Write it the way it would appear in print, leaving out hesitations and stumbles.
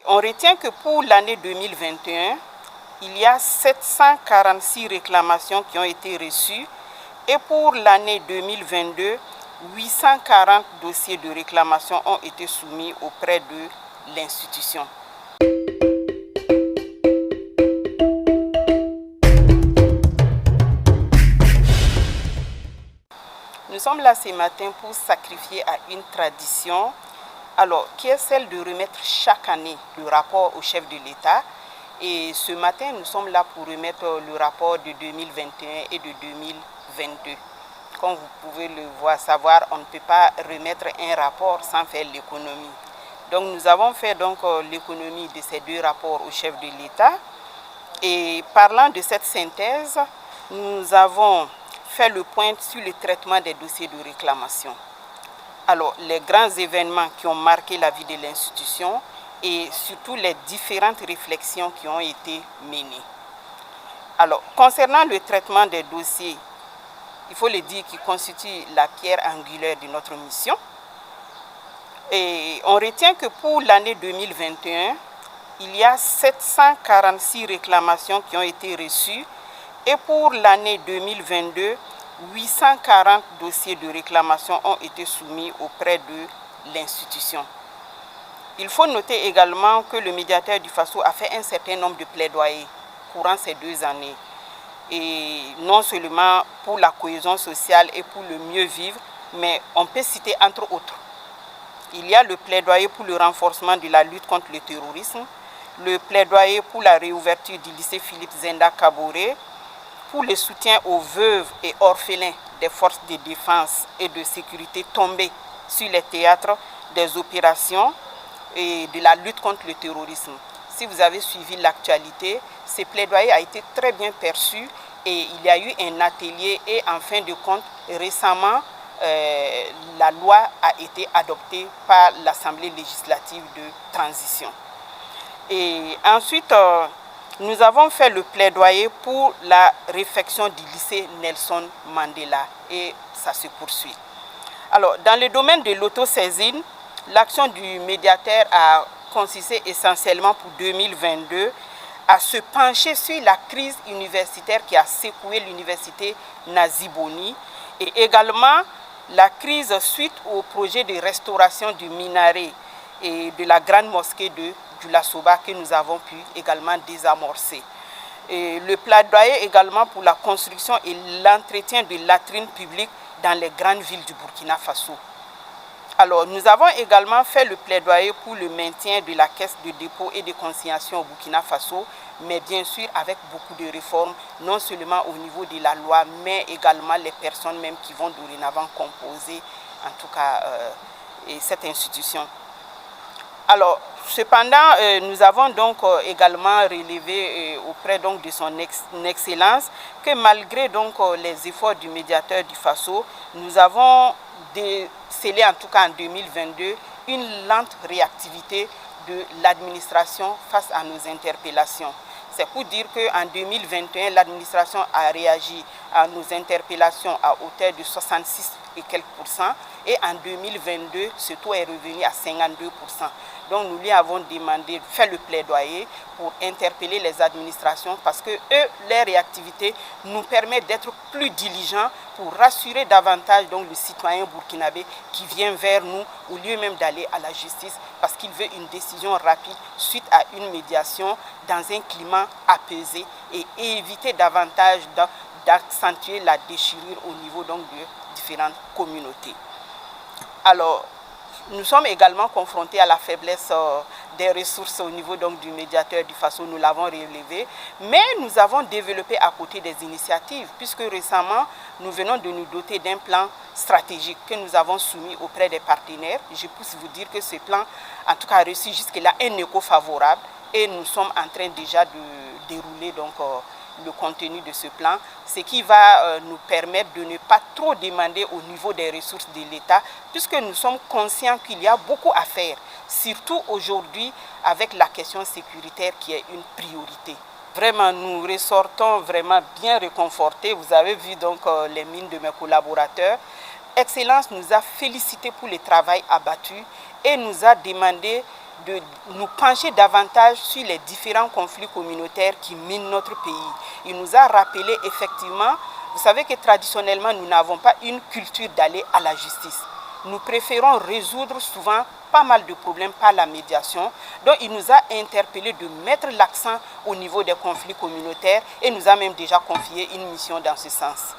On retient que pour l'année 2021, il y a 746 réclamations qui ont été reçues et pour l'année 2022, 840 dossiers de réclamation ont été soumis auprès de l'institution. Nous sommes là ce matin pour sacrifier à une tradition, qui est celle de remettre chaque année le rapport au chef de l'État. Et ce matin, nous sommes là pour remettre le rapport de 2021 et de 2022. Comme vous pouvez le savoir, on ne peut pas remettre un rapport sans faire l'économie. Donc nous avons fait l'économie de ces deux rapports au chef de l'État. Et parlant de cette synthèse, nous avons fait le point sur le traitement des dossiers de réclamation. Alors, les grands événements qui ont marqué la vie de l'institution et surtout les différentes réflexions qui ont été menées. Alors, concernant le traitement des dossiers, il faut le dire qui constitue la pierre angulaire de notre mission. Et on retient que pour l'année 2021, il y a 746 réclamations qui ont été reçues et pour l'année 2022, 840 dossiers de réclamation ont été soumis auprès de l'institution. Il faut noter également que le médiateur du FASO a fait un certain nombre de plaidoyers courant ces 2 années. Et non seulement pour la cohésion sociale et pour le mieux vivre, mais on peut citer entre autres. Il y a le plaidoyer pour le renforcement de la lutte contre le terrorisme, le plaidoyer pour la réouverture du lycée Philippe Zenda Kaboré, pour le soutien aux veuves et orphelins des forces de défense et de sécurité tombés sur les théâtres des opérations et de la lutte contre le terrorisme. Si vous avez suivi l'actualité, ce plaidoyer a été très bien perçu et il y a eu un atelier et en fin de compte, récemment, la loi a été adoptée par l'Assemblée législative de transition. Et ensuite, nous avons fait le plaidoyer pour la réfection du lycée Nelson Mandela et ça se poursuit. Alors, dans le domaine de l'autosaisine, l'action du médiateur a consisté essentiellement pour 2022 à se pencher sur la crise universitaire qui a secoué l'université Naziboni et également la crise suite au projet de restauration du minaret et de la grande mosquée de Djoulasoba que nous avons pu également désamorcer. Et le plaidoyer également pour la construction et l'entretien de latrines publiques dans les grandes villes du Burkina Faso. Alors, nous avons également fait le plaidoyer pour le maintien de la caisse de dépôt et de consignation au Burkina Faso, mais bien sûr avec beaucoup de réformes, non seulement au niveau de la loi, mais également les personnes même qui vont dorénavant composer, en tout cas, cette institution. Alors, cependant, nous avons donc également relevé auprès de son excellence que malgré les efforts du médiateur du FASO, nous avons décelé en tout cas en 2022 une lente réactivité de l'administration face à nos interpellations. C'est pour dire qu'en 2021, l'administration a réagi à nos interpellations à hauteur de 66 et quelques %. Et en 2022, ce taux est revenu à 52%. Donc nous lui avons demandé de faire le plaidoyer pour interpeller les administrations parce que leur réactivité nous permet d'être plus diligents pour rassurer davantage le citoyen burkinabé qui vient vers nous au lieu même d'aller à la justice parce qu'il veut une décision rapide suite à une médiation dans un climat apaisé et éviter davantage d'accentuer la déchirure au niveau de différentes communautés. Alors, nous sommes également confrontés à la faiblesse des ressources au niveau du médiateur du FASO, nous l'avons relevé, mais nous avons développé à côté des initiatives, puisque récemment, nous venons de nous doter d'un plan stratégique que nous avons soumis auprès des partenaires. Je peux vous dire que ce plan, en tout cas, a reçu jusque-là un écho favorable et nous sommes en train déjà de dérouler le contenu de ce plan, ce qui va nous permettre de ne pas trop demander au niveau des ressources de l'État, puisque nous sommes conscients qu'il y a beaucoup à faire, surtout aujourd'hui avec la question sécuritaire qui est une priorité. Vraiment, nous ressortons vraiment bien réconfortés. Vous avez vu les mines de mes collaborateurs. Excellence nous a félicité pour le travail abattu et nous a demandé de nous pencher davantage sur les différents conflits communautaires qui minent notre pays. Il nous a rappelé effectivement, vous savez que traditionnellement, nous n'avons pas une culture d'aller à la justice. Nous préférons résoudre souvent pas mal de problèmes par la médiation. Donc il nous a interpellé de mettre l'accent au niveau des conflits communautaires et nous a même déjà confié une mission dans ce sens.